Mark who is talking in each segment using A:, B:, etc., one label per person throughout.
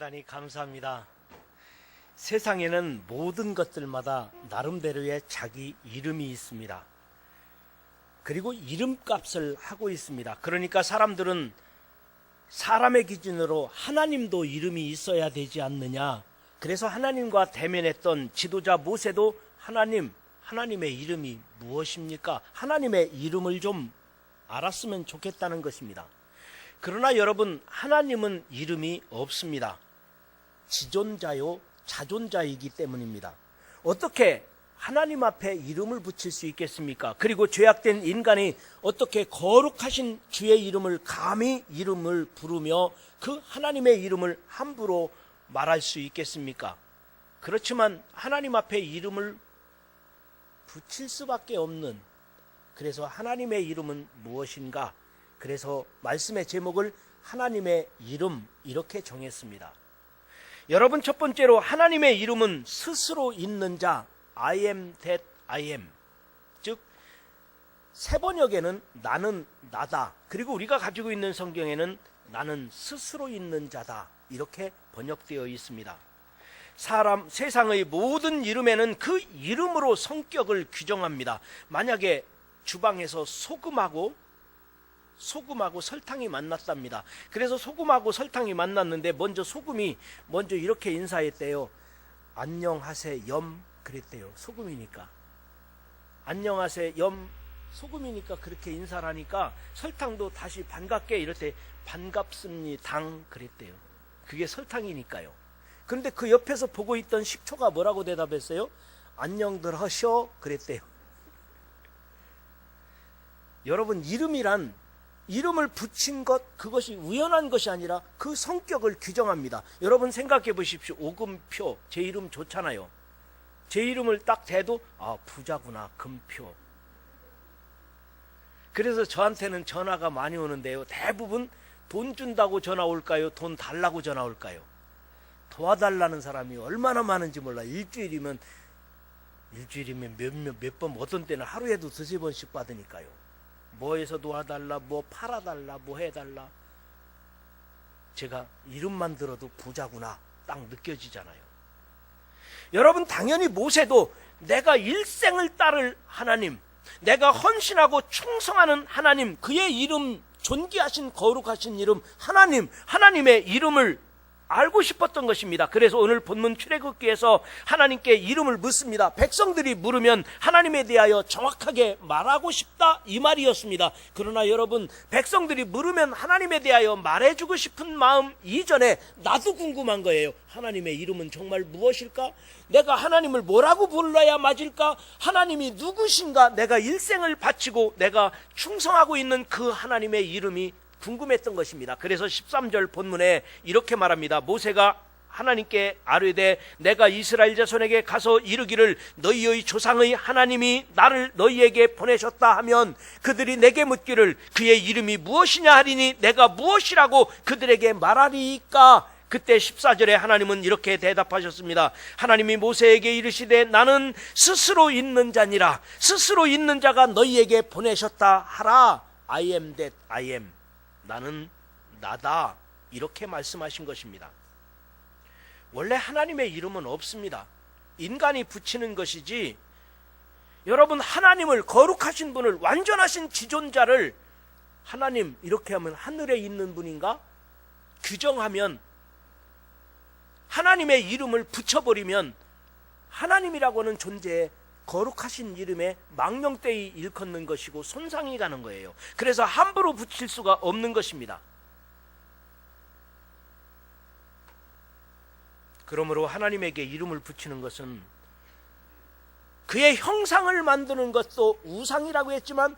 A: 대단히 감사합니다. 세상에는 모든 것들마다 나름대로의 자기 이름이 있습니다. 그리고 이름값을 하고 있습니다. 그러니까 사람들은 사람의 기준으로 하나님도 이름이 있어야 되지 않느냐. 그래서 하나님과 대면했던 지도자 모세도 하나님의 이름이 무엇입니까? 하나님의 이름을 좀 알았으면 좋겠다는 것입니다. 그러나 여러분, 하나님은 이름이 없습니다. 지존자요 자존자이기 때문입니다. 어떻게 하나님 앞에 이름을 붙일 수 있겠습니까? 그리고 죄악된 인간이 어떻게 거룩하신 주의 이름을 감히 이름을 부르며 그 하나님의 이름을 함부로 말할 수 있겠습니까? 그렇지만 하나님 앞에 이름을 붙일 수밖에 없는, 그래서 하나님의 이름은 무엇인가? 그래서 말씀의 제목을 하나님의 이름 이렇게 정했습니다. 여러분, 첫 번째로 하나님의 이름은 스스로 있는 자, I am that I am. 즉 세번역에는 나는 나다, 그리고 우리가 가지고 있는 성경에는 나는 스스로 있는 자다, 이렇게 번역되어 있습니다. 세상의 모든 이름에는 그 이름으로 성격을 규정합니다. 만약에 주방에서 소금하고 설탕이 만났답니다. 그래서 소금하고 설탕이 만났는데 소금이 먼저 이렇게 인사했대요. 안녕하세 염, 그랬대요. 소금이니까. 안녕하세 염, 소금이니까 그렇게 인사를 하니까 설탕도 다시 반갑게 이럴 때 반갑습니다, 그랬대요. 그게 설탕이니까요. 그런데 그 옆에서 보고 있던 식초가 뭐라고 대답했어요? 안녕들 하셔, 그랬대요. 여러분, 이름을 붙인 것, 그것이 우연한 것이 아니라 그 성격을 규정합니다. 여러분 생각해 보십시오. 오금표, 제 이름 좋잖아요. 제 이름을 딱 대도 부자구나, 금표. 그래서 저한테는 전화가 많이 오는데요, 대부분 돈 준다고 전화 올까요? 돈 달라고 전화 올까요? 도와달라는 사람이 얼마나 많은지 몰라. 일주일이면 몇 번, 어떤 때는 하루에도 두세 번씩 받으니까요. 뭐해서 도와달라, 뭐 팔아달라, 뭐 해달라. 제가 이름만 들어도 부자구나 딱 느껴지잖아요. 여러분, 당연히 모세도 내가 일생을 따를 하나님, 내가 헌신하고 충성하는 하나님, 그의 이름, 존귀하신 거룩하신 이름 하나님의 이름을 알고 싶었던 것입니다. 그래서 오늘 본문 출애굽기에서 하나님께 이름을 묻습니다. 백성들이 물으면 하나님에 대하여 정확하게 말하고 싶다, 이 말이었습니다. 그러나 여러분, 백성들이 물으면 하나님에 대하여 말해주고 싶은 마음 이전에 나도 궁금한 거예요. 하나님의 이름은 정말 무엇일까? 내가 하나님을 뭐라고 불러야 맞을까? 하나님이 누구신가? 내가 일생을 바치고 내가 충성하고 있는 그 하나님의 이름이 궁금했던 것입니다. 그래서 13절 본문에 이렇게 말합니다. 모세가 하나님께 아뢰되 내가 이스라엘 자손에게 가서 이르기를 너희의 조상의 하나님이 나를 너희에게 보내셨다 하면 그들이 내게 묻기를 그의 이름이 무엇이냐 하리니 내가 무엇이라고 그들에게 말하리이까? 그때 14절에 하나님은 이렇게 대답하셨습니다. 하나님이 모세에게 이르시되 나는 스스로 있는 자니라. 스스로 있는 자가 너희에게 보내셨다 하라. I am that I am. 나는 나다, 이렇게 말씀하신 것입니다. 원래 하나님의 이름은 없습니다. 인간이 붙이는 것이지, 여러분, 하나님을, 거룩하신 분을, 완전하신 지존자를 하나님 이렇게 하면 하늘에 있는 분인가? 규정하면, 하나님의 이름을 붙여버리면 하나님이라고 하는 존재에 거룩하신 이름에 망령되이 일컫는 것이고 손상이 가는 거예요. 그래서 함부로 붙일 수가 없는 것입니다. 그러므로 하나님에게 이름을 붙이는 것은 그의 형상을 만드는 것도 우상이라고 했지만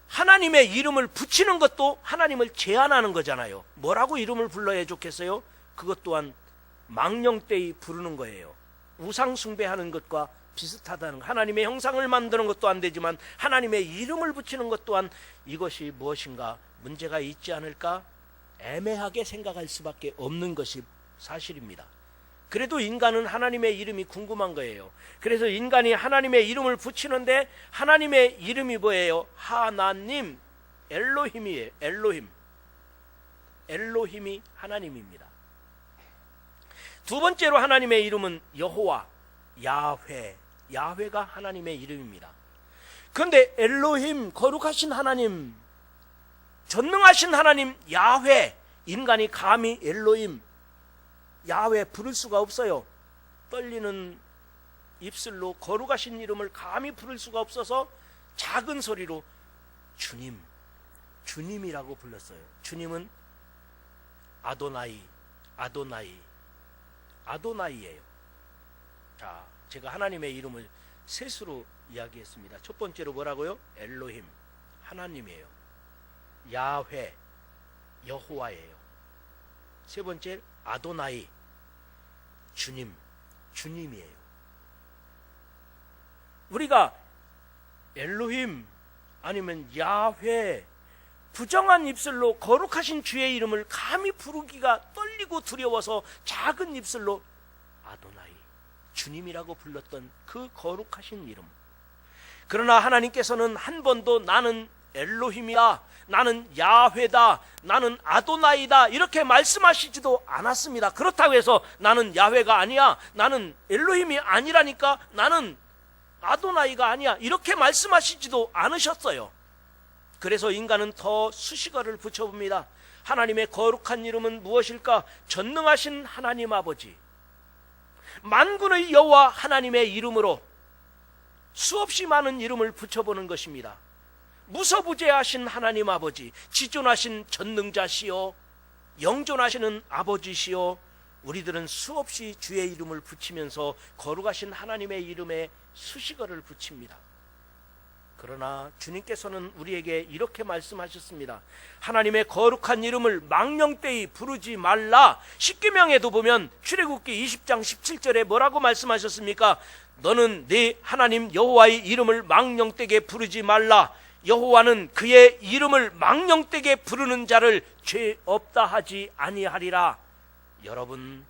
A: 하나님의 이름을 붙이는 것도 하나님을 제한하는 거잖아요. 뭐라고 이름을 불러야 좋겠어요? 그것 또한 망령되이 부르는 거예요. 우상 숭배하는 것과 비슷하다는, 하나님의 형상을 만드는 것도 안 되지만 하나님의 이름을 붙이는 것 또한 이것이 무엇인가 문제가 있지 않을까 애매하게 생각할 수밖에 없는 것이 사실입니다. 그래도 인간은 하나님의 이름이 궁금한 거예요. 그래서 인간이 하나님의 이름을 붙이는데 하나님의 이름이 뭐예요? 하나님, 엘로힘이에요. 엘로힘이 하나님입니다. 두 번째로 하나님의 이름은 여호와, 야훼. 야훼가 하나님의 이름입니다. 그런데 엘로힘, 거룩하신 하나님, 전능하신 하나님 야훼, 인간이 감히 엘로힘, 야훼 부를 수가 없어요. 떨리는 입술로 거룩하신 이름을 감히 부를 수가 없어서 작은 소리로 주님, 주님이라고 불렀어요. 주님은 아도나이, 아도나이, 아도나이예요. 자, 제가 하나님의 이름을 셋으로 이야기했습니다. 첫 번째로 뭐라고요? 엘로힘, 하나님이에요. 야훼, 여호와예요. 세 번째 아도나이, 주님, 주님이에요. 우리가 엘로힘 아니면 야훼, 부정한 입술로 거룩하신 주의 이름을 감히 부르기가 떨리고 두려워서 작은 입술로 아도나이, 주님이라고 불렀던 그 거룩하신 이름. 그러나 하나님께서는 한 번도 나는 엘로힘이다, 나는 야훼다, 나는 아도나이다 이렇게 말씀하시지도 않았습니다. 그렇다고 해서 나는 야훼가 아니야, 나는 엘로힘이 아니라니까, 나는 아도나이가 아니야 이렇게 말씀하시지도 않으셨어요. 그래서 인간은 더 수식어를 붙여봅니다. 하나님의 거룩한 이름은 무엇일까? 전능하신 하나님 아버지, 만군의 여호와 하나님의 이름으로 수없이 많은 이름을 붙여보는 것입니다. 무서부재하신 하나님 아버지, 지존하신 전능자시요, 영존하시는 아버지시요, 우리들은 수없이 주의 이름을 붙이면서 거룩하신 하나님의 이름에 수식어를 붙입니다. 그러나 주님께서는 우리에게 이렇게 말씀하셨습니다. 하나님의 거룩한 이름을 망령되이 부르지 말라. 십계명에도 보면 출애굽기 20장 17절에 뭐라고 말씀하셨습니까? 너는 네 하나님 여호와의 이름을 망령되게 부르지 말라. 여호와는 그의 이름을 망령되게 부르는 자를 죄 없다 하지 아니하리라. 여러분,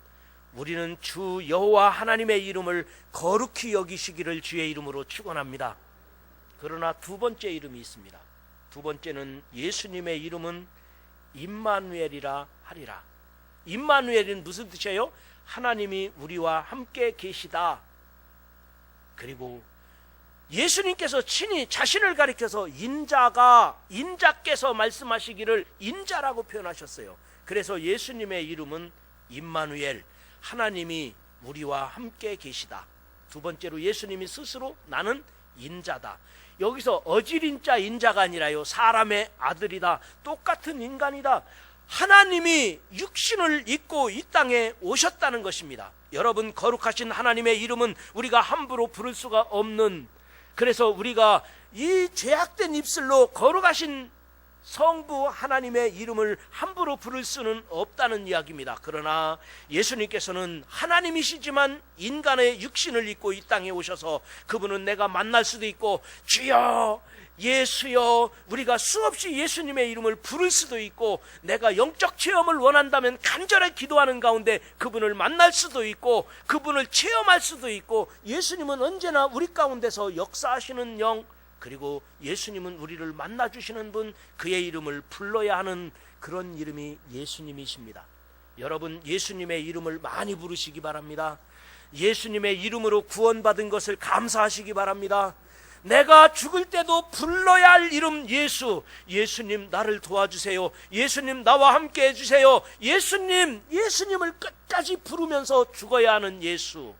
A: 우리는 주 여호와 하나님의 이름을 거룩히 여기시기를 주의 이름으로 축원합니다. 그러나 두 번째 이름이 있습니다. 두 번째는 예수님의 이름은 임마누엘이라 하리라. 임마누엘은 무슨 뜻이에요? 하나님이 우리와 함께 계시다. 그리고 예수님께서 친히 자신을 가리켜서 인자께서 말씀하시기를 인자라고 표현하셨어요. 그래서 예수님의 이름은 임마누엘, 하나님이 우리와 함께 계시다. 두 번째로 예수님이 스스로 나는 인자다. 여기서 어질인자 인자가 아니라요, 사람의 아들이다, 똑같은 인간이다. 하나님이 육신을 입고 이 땅에 오셨다는 것입니다. 여러분, 거룩하신 하나님의 이름은 우리가 함부로 부를 수가 없는, 그래서 우리가 이 죄악된 입술로 거룩하신 성부 하나님의 이름을 함부로 부를 수는 없다는 이야기입니다. 그러나 예수님께서는 하나님이시지만 인간의 육신을 입고 이 땅에 오셔서 그분은 내가 만날 수도 있고 주여 예수여 우리가 수없이 예수님의 이름을 부를 수도 있고, 내가 영적 체험을 원한다면 간절히 기도하는 가운데 그분을 만날 수도 있고 그분을 체험할 수도 있고, 예수님은 언제나 우리 가운데서 역사하시는 영, 그리고 예수님은 우리를 만나주시는 분, 그의 이름을 불러야 하는 그런 이름이 예수님이십니다. 여러분, 예수님의 이름을 많이 부르시기 바랍니다. 예수님의 이름으로 구원받은 것을 감사하시기 바랍니다. 내가 죽을 때도 불러야 할 이름 예수. 예수님 나를 도와주세요. 예수님 나와 함께 해주세요. 예수님을 끝까지 부르면서 죽어야 하는 예수.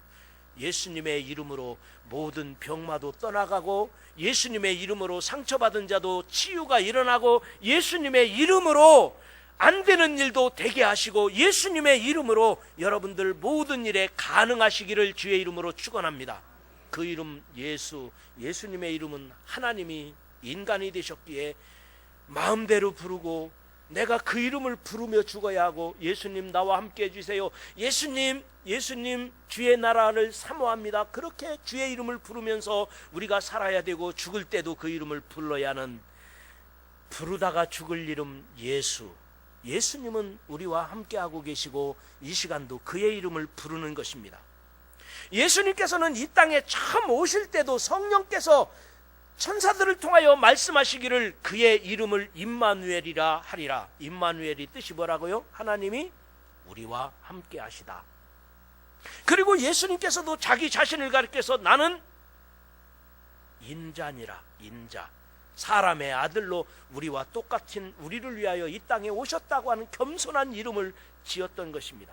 A: 예수님의 이름으로 모든 병마도 떠나가고, 예수님의 이름으로 상처받은 자도 치유가 일어나고, 예수님의 이름으로 안 되는 일도 되게 하시고, 예수님의 이름으로 여러분들 모든 일에 가능하시기를 주의 이름으로 축원합니다. 그 이름 예수, 예수님의 이름은 하나님이 인간이 되셨기에 마음대로 부르고, 내가 그 이름을 부르며 죽어야 하고, 예수님 나와 함께 해주세요. 예수님 주의 나라를 사모합니다. 그렇게 주의 이름을 부르면서 우리가 살아야 되고, 죽을 때도 그 이름을 불러야 하는, 부르다가 죽을 이름 예수. 예수님은 우리와 함께하고 계시고 이 시간도 그의 이름을 부르는 것입니다. 예수님께서는 이 땅에 처음 오실 때도 성령께서 천사들을 통하여 말씀하시기를 그의 이름을 임마누엘이라 하리라. 임마누엘이 뜻이 뭐라고요? 하나님이 우리와 함께 하시다. 그리고 예수님께서도 자기 자신을 가리켜서 나는 인자니라. 인자, 사람의 아들로 우리와 똑같은 우리를 위하여 이 땅에 오셨다고 하는 겸손한 이름을 지었던 것입니다.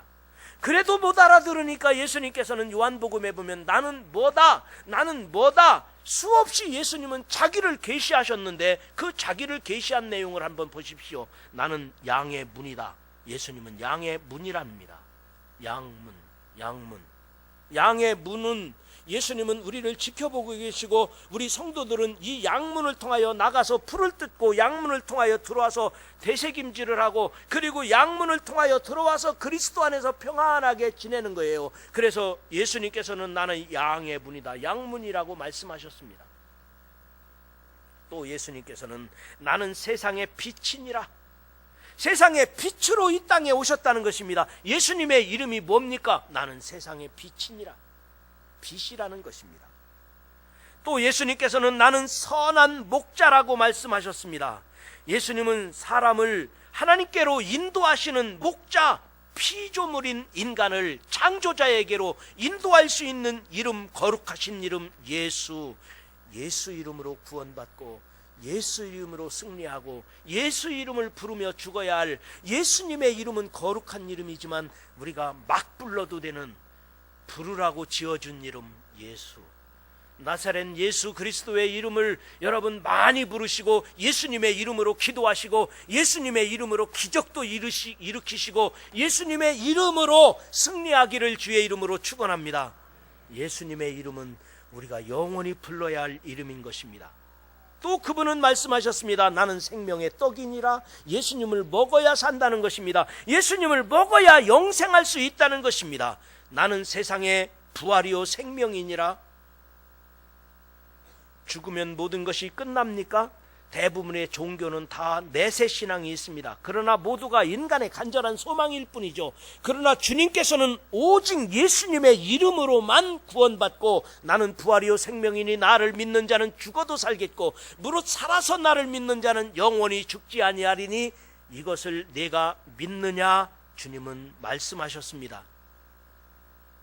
A: 그래도 못 알아들으니까 예수님께서는 요한복음에 보면 나는 뭐다, 나는 뭐다, 수없이 예수님은 자기를 계시하셨는데 그 자기를 계시한 내용을 한번 보십시오. 나는 양의 문이다. 예수님은 양의 문이랍니다. 양문, 양문. 양의 문은 예수님은 우리를 지켜보고 계시고 우리 성도들은 이 양문을 통하여 나가서 풀을 뜯고 양문을 통하여 들어와서 되새김질을 하고 그리고 양문을 통하여 들어와서 그리스도 안에서 평안하게 지내는 거예요. 그래서 예수님께서는 나는 양의 문이다, 양문이라고 말씀하셨습니다. 또 예수님께서는 나는 세상의 빛이니라. 세상의 빛으로 이 땅에 오셨다는 것입니다. 예수님의 이름이 뭡니까? 나는 세상의 빛이니라. 빛이라는 것입니다. 또 예수님께서는 나는 선한 목자라고 말씀하셨습니다. 예수님은 사람을 하나님께로 인도하시는 목자, 피조물인 인간을 창조자에게로 인도할 수 있는 이름, 거룩하신 이름 예수. 예수 이름으로 구원받고 예수 이름으로 승리하고 예수 이름을 부르며 죽어야 할 예수님의 이름은 거룩한 이름이지만 우리가 막 불러도 되는 부르라고 지어준 이름 예수, 나사렛 예수 그리스도의 이름을 여러분 많이 부르시고 예수님의 이름으로 기도하시고 예수님의 이름으로 기적도 일으키시고 예수님의 이름으로 승리하기를 주의 이름으로 축원합니다. 예수님의 이름은 우리가 영원히 불러야 할 이름인 것입니다. 또 그분은 말씀하셨습니다. 나는 생명의 떡이니라. 예수님을 먹어야 산다는 것입니다. 예수님을 먹어야 영생할 수 있다는 것입니다. 나는 세상의 부활이요 생명이니라. 죽으면 모든 것이 끝납니까? 대부분의 종교는 다 내세 신앙이 있습니다. 그러나 모두가 인간의 간절한 소망일 뿐이죠. 그러나 주님께서는 오직 예수님의 이름으로만 구원받고 나는 부활이요 생명이니 나를 믿는 자는 죽어도 살겠고 무릇 살아서 나를 믿는 자는 영원히 죽지 아니하리니 이것을 내가 믿느냐? 주님은 말씀하셨습니다.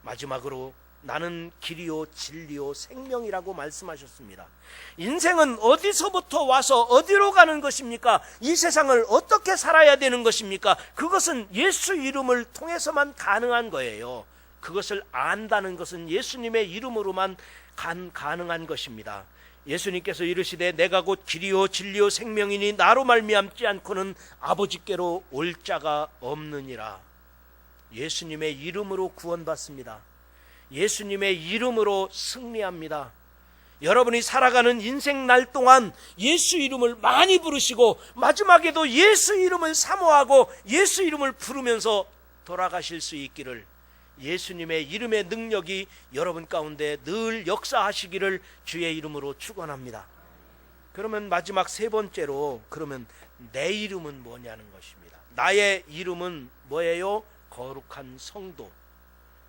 A: 마지막으로 나는 길이요 진리요 생명이라고 말씀하셨습니다. 인생은 어디서부터 와서 어디로 가는 것입니까? 이 세상을 어떻게 살아야 되는 것입니까? 그것은 예수 이름을 통해서만 가능한 거예요. 그것을 안다는 것은 예수님의 이름으로만 가능한 것입니다. 예수님께서 이르시되 내가 곧 길이요 진리요 생명이니 나로 말미암지 않고는 아버지께로 올 자가 없느니라. 예수님의 이름으로 구원받습니다. 예수님의 이름으로 승리합니다. 여러분이 살아가는 인생 날 동안 예수 이름을 많이 부르시고 마지막에도 예수 이름을 사모하고 예수 이름을 부르면서 돌아가실 수 있기를, 예수님의 이름의 능력이 여러분 가운데 늘 역사하시기를 주의 이름으로 축원합니다. 그러면 마지막 세 번째로, 그러면 내 이름은 뭐냐는 것입니다. 나의 이름은 뭐예요? 거룩한 성도.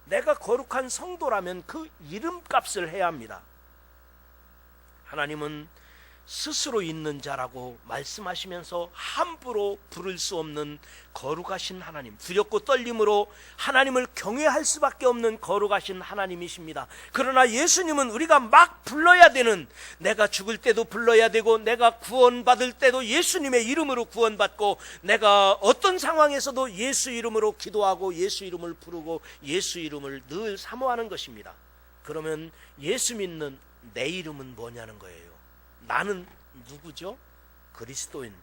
A: 내가 거룩한 성도라면 그 이름값을 해야 합니다. 하나님은 스스로 있는 자라고 말씀하시면서 함부로 부를 수 없는 거룩하신 하나님, 두렵고 떨림으로 하나님을 경외할 수밖에 없는 거룩하신 하나님이십니다. 그러나 예수님은 우리가 막 불러야 되는, 내가 죽을 때도 불러야 되고 내가 구원받을 때도 예수님의 이름으로 구원받고 내가 어떤 상황에서도 예수 이름으로 기도하고 예수 이름을 부르고 예수 이름을 늘 사모하는 것입니다. 그러면 예수 믿는 내 이름은 뭐냐는 거예요. 나는 누구죠? 그리스도인,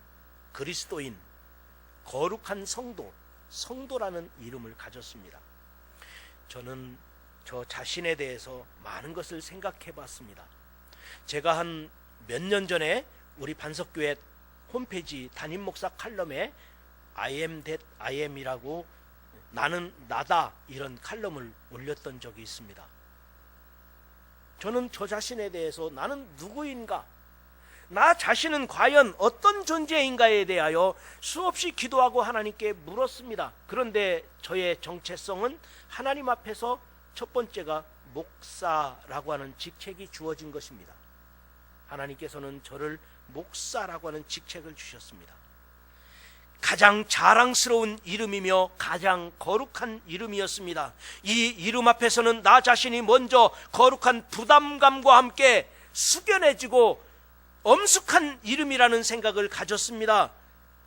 A: 거룩한 성도, 성도라는 이름을 가졌습니다. 저는 저 자신에 대해서 많은 것을 생각해 봤습니다. 제가 한 몇 년 전에 우리 반석교회 홈페이지 담임 목사 칼럼에 I am that I am이라고, 나는 나다, 이런 칼럼을 올렸던 적이 있습니다. 저는 저 자신에 대해서 나는 누구인가, 나 자신은 과연 어떤 존재인가에 대하여 수없이 기도하고 하나님께 물었습니다. 그런데 저의 정체성은 하나님 앞에서 첫 번째가 목사라고 하는 직책이 주어진 것입니다. 하나님께서는 저를 목사라고 하는 직책을 주셨습니다. 가장 자랑스러운 이름이며 가장 거룩한 이름이었습니다. 이 이름 앞에서는 나 자신이 먼저 거룩한 부담감과 함께 숙연해지고 엄숙한 이름이라는 생각을 가졌습니다.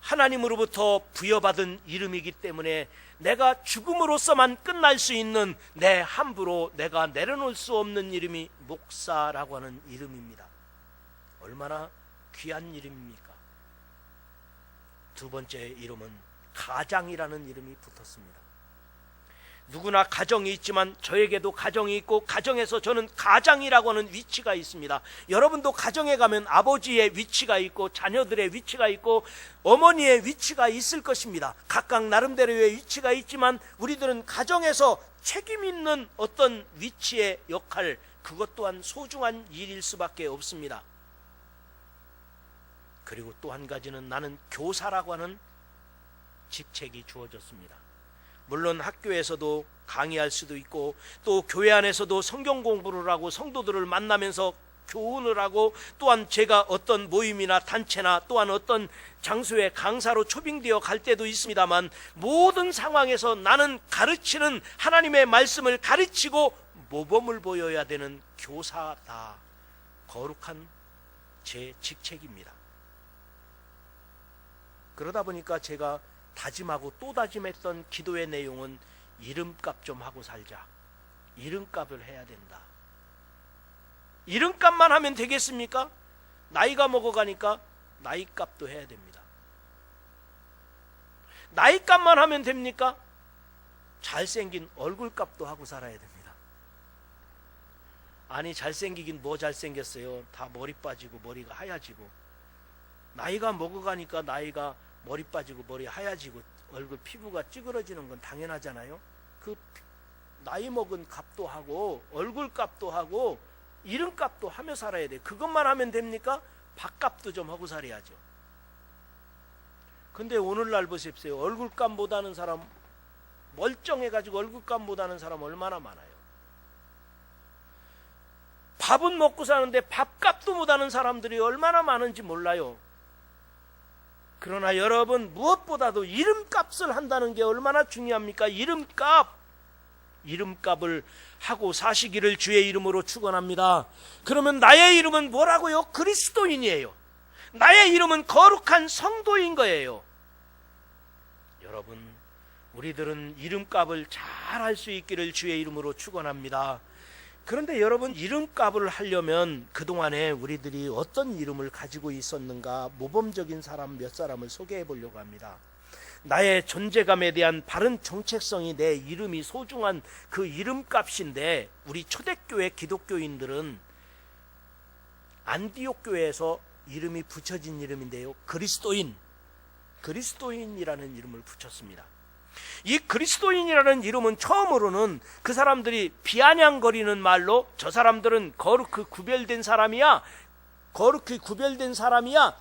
A: 하나님으로부터 부여받은 이름이기 때문에 내가 죽음으로서만 끝날 수 있는, 내 함부로 내가 내려놓을 수 없는 이름이 목사라고 하는 이름입니다. 얼마나 귀한 이름입니까? 두 번째 이름은 가장이라는 이름이 붙었습니다. 누구나 가정이 있지만 저에게도 가정이 있고, 가정에서 저는 가장이라고 하는 위치가 있습니다. 여러분도 가정에 가면 아버지의 위치가 있고, 자녀들의 위치가 있고, 어머니의 위치가 있을 것입니다. 각각 나름대로의 위치가 있지만 우리들은 가정에서 책임 있는 어떤 위치의 역할, 그것 또한 소중한 일일 수밖에 없습니다. 그리고 또 한 가지는 나는 교사라고 하는 직책이 주어졌습니다. 물론 학교에서도 강의할 수도 있고, 또 교회 안에서도 성경 공부를 하고 성도들을 만나면서 교훈을 하고, 또한 제가 어떤 모임이나 단체나 또한 어떤 장소에 강사로 초빙되어 갈 때도 있습니다만, 모든 상황에서 나는 가르치는 하나님의 말씀을 가르치고 모범을 보여야 되는 교사다. 거룩한 제 직책입니다. 그러다 보니까 제가 다짐하고 또 다짐했던 기도의 내용은 이름값 좀 하고 살자. 이름값을 해야 된다. 이름값만 하면 되겠습니까? 나이가 먹어가니까 나이값도 해야 됩니다. 나이값만 하면 됩니까? 잘생긴 얼굴값도 하고 살아야 됩니다. 아니, 잘생기긴 뭐 잘생겼어요. 다 머리 빠지고 머리가 하얘지고. 나이가 먹어가니까 나이가 머리 빠지고 머리 하얘지고 얼굴 피부가 찌그러지는 건 당연하잖아요. 그 나이 먹은 값도 하고 얼굴 값도 하고 이름 값도 하며 살아야 돼. 그것만 하면 됩니까? 밥값도 좀 하고 살아야죠. 근데 오늘날 보십시오. 얼굴 값 못하는 사람, 멀쩡해가지고 얼굴 값 못하는 사람 얼마나 많아요. 밥은 먹고 사는데 밥값도 못하는 사람들이 얼마나 많은지 몰라요. 그러나 여러분, 무엇보다도 이름값을 한다는 게 얼마나 중요합니까? 이름값을 하고 사시기를 주의 이름으로 축원합니다. 그러면 나의 이름은 뭐라고요? 그리스도인이에요. 나의 이름은 거룩한 성도인 거예요. 여러분, 우리들은 이름값을 잘 할 수 있기를 주의 이름으로 축원합니다. 그런데 여러분, 이름값을 하려면 그동안에 우리들이 어떤 이름을 가지고 있었는가, 모범적인 사람 몇 사람을 소개해 보려고 합니다. 나의 존재감에 대한 바른 정체성이 내 이름이 소중한 그 이름값인데, 우리 초대교회 기독교인들은 안디옥 교회에서 이름이 붙여진 이름인데요, 그리스도인이라는 이름을 붙였습니다. 이 그리스도인이라는 이름은 처음으로는 그 사람들이 비아냥거리는 말로, 저 사람들은 거룩히 구별된 사람이야,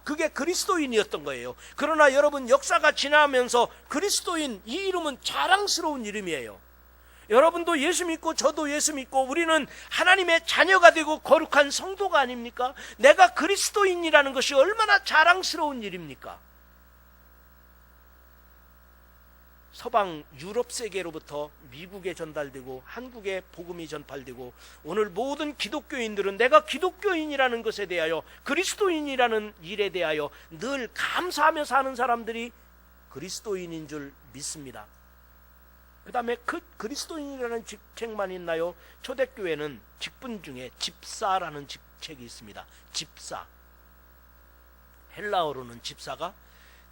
A: 그게 그리스도인이었던 거예요. 그러나 여러분, 역사가 지나면서 그리스도인, 이 이름은 자랑스러운 이름이에요. 여러분도 예수 믿고 저도 예수 믿고 우리는 하나님의 자녀가 되고 거룩한 성도가 아닙니까? 내가 그리스도인이라는 것이 얼마나 자랑스러운 일입니까? 서방 유럽 세계로부터 미국에 전달되고 한국에 복음이 전달되고, 오늘 모든 기독교인들은 내가 기독교인이라는 것에 대하여, 그리스도인이라는 일에 대하여 늘 감사하며 사는 사람들이 그리스도인인 줄 믿습니다. 그 다음에 그 그리스도인이라는 직책만 있나요? 초대교회는 직분 중에 집사라는 직책이 있습니다. 집사. 헬라어로는 집사가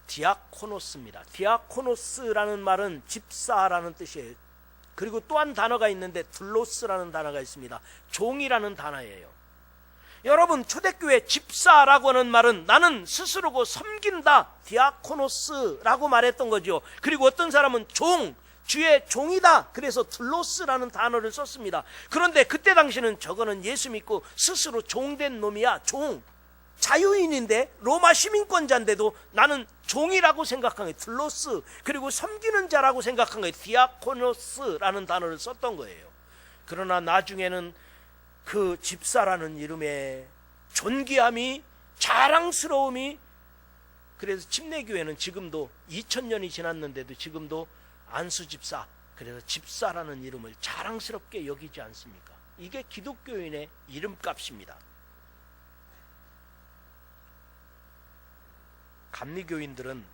A: 디아코노스입니다. 디아코노스라는 말은 집사라는 뜻이에요. 그리고 또 한 단어가 있는데 둘로스라는 단어가 있습니다. 종이라는 단어예요. 여러분, 초대교회 집사라고 하는 말은 나는 스스로고 섬긴다, 디아코노스라고 말했던 거죠. 그리고 어떤 사람은 주의 종이다, 그래서 둘로스라는 단어를 썼습니다. 그런데 그때 당시는 저거는 예수 믿고 스스로 종된 놈이야, 자유인인데, 로마 시민권자인데도 나는 종이라고 생각한 거예요. 둘로스. 그리고 섬기는 자라고 생각한 거예요. 디아코노스라는 단어를 썼던 거예요. 그러나 나중에는 그 집사라는 이름의 존귀함이, 자랑스러움이 그래서 침례교회는 지금도 2000년이 지났는데도 지금도 안수집사, 그래서 집사라는 이름을 자랑스럽게 여기지 않습니까? 이게 기독교인의 이름값입니다. 감리교인들은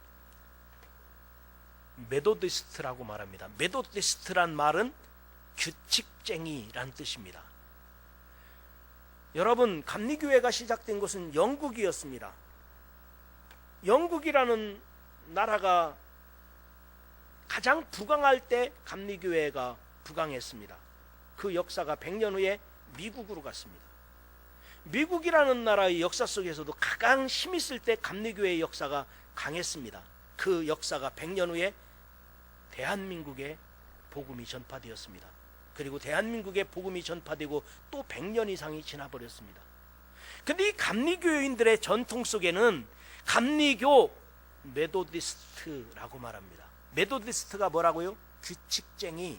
A: 메도디스트라고 말합니다. 메도디스트란 말은 규칙쟁이란 뜻입니다. 여러분, 감리교회가 시작된 것은 영국이었습니다. 영국이라는 나라가 가장 부강할 때 감리교회가 부강했습니다. 그 역사가 100년 후에 미국으로 갔습니다. 미국이라는 나라의 역사 속에서도 가장 힘있을 때 감리교회의 역사가 강했습니다. 그 역사가 100년 후에 대한민국에 복음이 전파되었습니다. 그리고 대한민국에 복음이 전파되고 또 100년 이상이 지나버렸습니다. 근데 이 감리교인들의 전통 속에는 감리교 메도디스트라고 말합니다. 메도디스트가 뭐라고요? 규칙쟁이.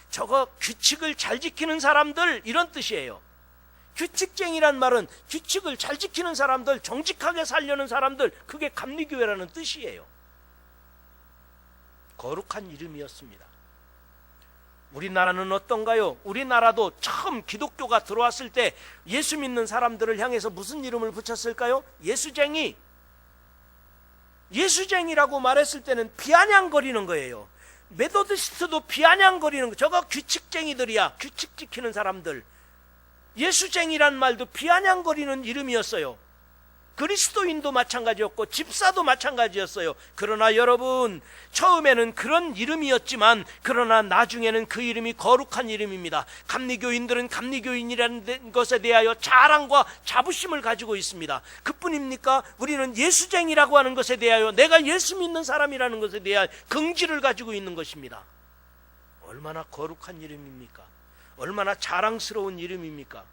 A: 저거 규칙을 잘 지키는 사람들, 이런 뜻이에요. 규칙쟁이란 말은 규칙을 잘 지키는 사람들, 정직하게 살려는 사람들, 그게 감리교회라는 뜻이에요. 거룩한 이름이었습니다. 우리나라는 어떤가요? 우리나라도 처음 기독교가 들어왔을 때 예수 믿는 사람들을 향해서 무슨 이름을 붙였을까요? 예수쟁이. 예수쟁이라고 말했을 때는 비아냥거리는 거예요. 메도디스트도 비아냥거리는 거. 저거 규칙쟁이들이야. 규칙 지키는 사람들. 예수쟁이란 말도 비아냥거리는 이름이었어요. 그리스도인도 마찬가지였고 집사도 마찬가지였어요. 그러나 여러분, 처음에는 그런 이름이었지만 그러나 나중에는 그 이름이 거룩한 이름입니다. 감리교인들은 감리교인이라는 것에 대하여 자랑과 자부심을 가지고 있습니다. 그뿐입니까? 우리는 예수쟁이라고 하는 것에 대하여, 내가 예수 믿는 사람이라는 것에 대한 긍지를 가지고 있는 것입니다. 얼마나 거룩한 이름입니까? 얼마나 자랑스러운 이름입니까?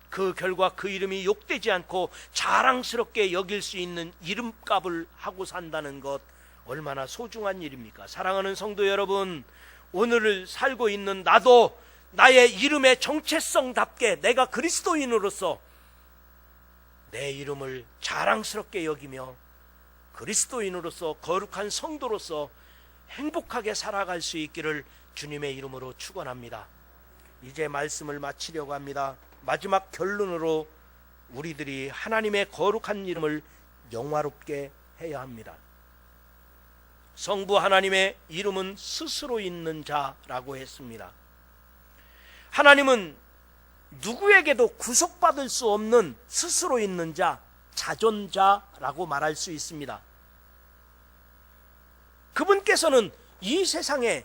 A: 그 결과 그 이름이 욕되지 않고 자랑스럽게 여길 수 있는 이름값을 하고 산다는 것, 얼마나 소중한 일입니까? 사랑하는 성도 여러분, 오늘을 살고 있는 나도 나의 이름의 정체성답게 내가 그리스도인으로서 내 이름을 자랑스럽게 여기며 그리스도인으로서 거룩한 성도로서 행복하게 살아갈 수 있기를 주님의 이름으로 축원합니다. 이제 말씀을 마치려고 합니다. 마지막 결론으로 우리들이 하나님의 거룩한 이름을 영화롭게 해야 합니다. 성부 하나님의 이름은 스스로 있는 자라고 했습니다. 하나님은 누구에게도 구속받을 수 없는 스스로 있는 자, 자존자라고 말할 수 있습니다. 그분께서는 이 세상에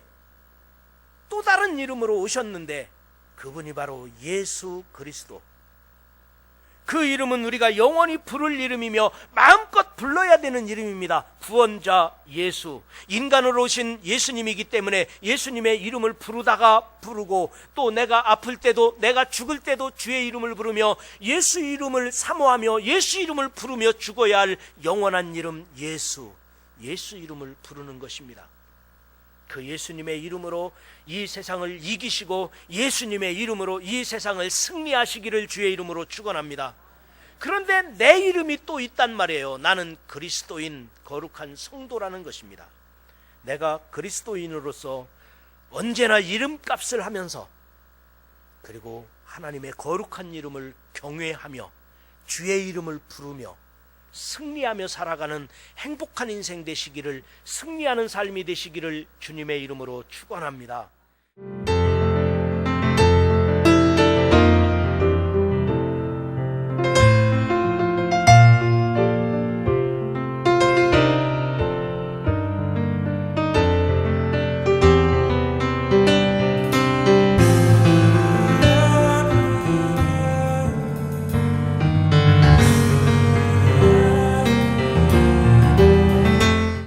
A: 또 다른 이름으로 오셨는데 그분이 바로 예수 그리스도. 그 이름은 우리가 영원히 부를 이름이며 마음껏 불러야 되는 이름입니다. 구원자 예수, 인간으로 오신 예수님이기 때문에 예수님의 이름을 부르다가 부르고, 또 내가 아플 때도 내가 죽을 때도 주의 이름을 부르며 예수 이름을 사모하며 예수 이름을 부르며 죽어야 할 영원한 이름 예수, 예수 이름을 부르는 것입니다. 그 예수님의 이름으로 이 세상을 이기시고 예수님의 이름으로 이 세상을 승리하시기를 주의 이름으로 축원합니다. 그런데 내 이름이 또 있단 말이에요. 나는 그리스도인, 거룩한 성도라는 것입니다. 내가 그리스도인으로서 언제나 이름값을 하면서, 그리고 하나님의 거룩한 이름을 경외하며 주의 이름을 부르며 승리하며 살아가는 행복한 인생 되시기를, 승리하는 삶이 되시기를 주님의 이름으로 축원합니다.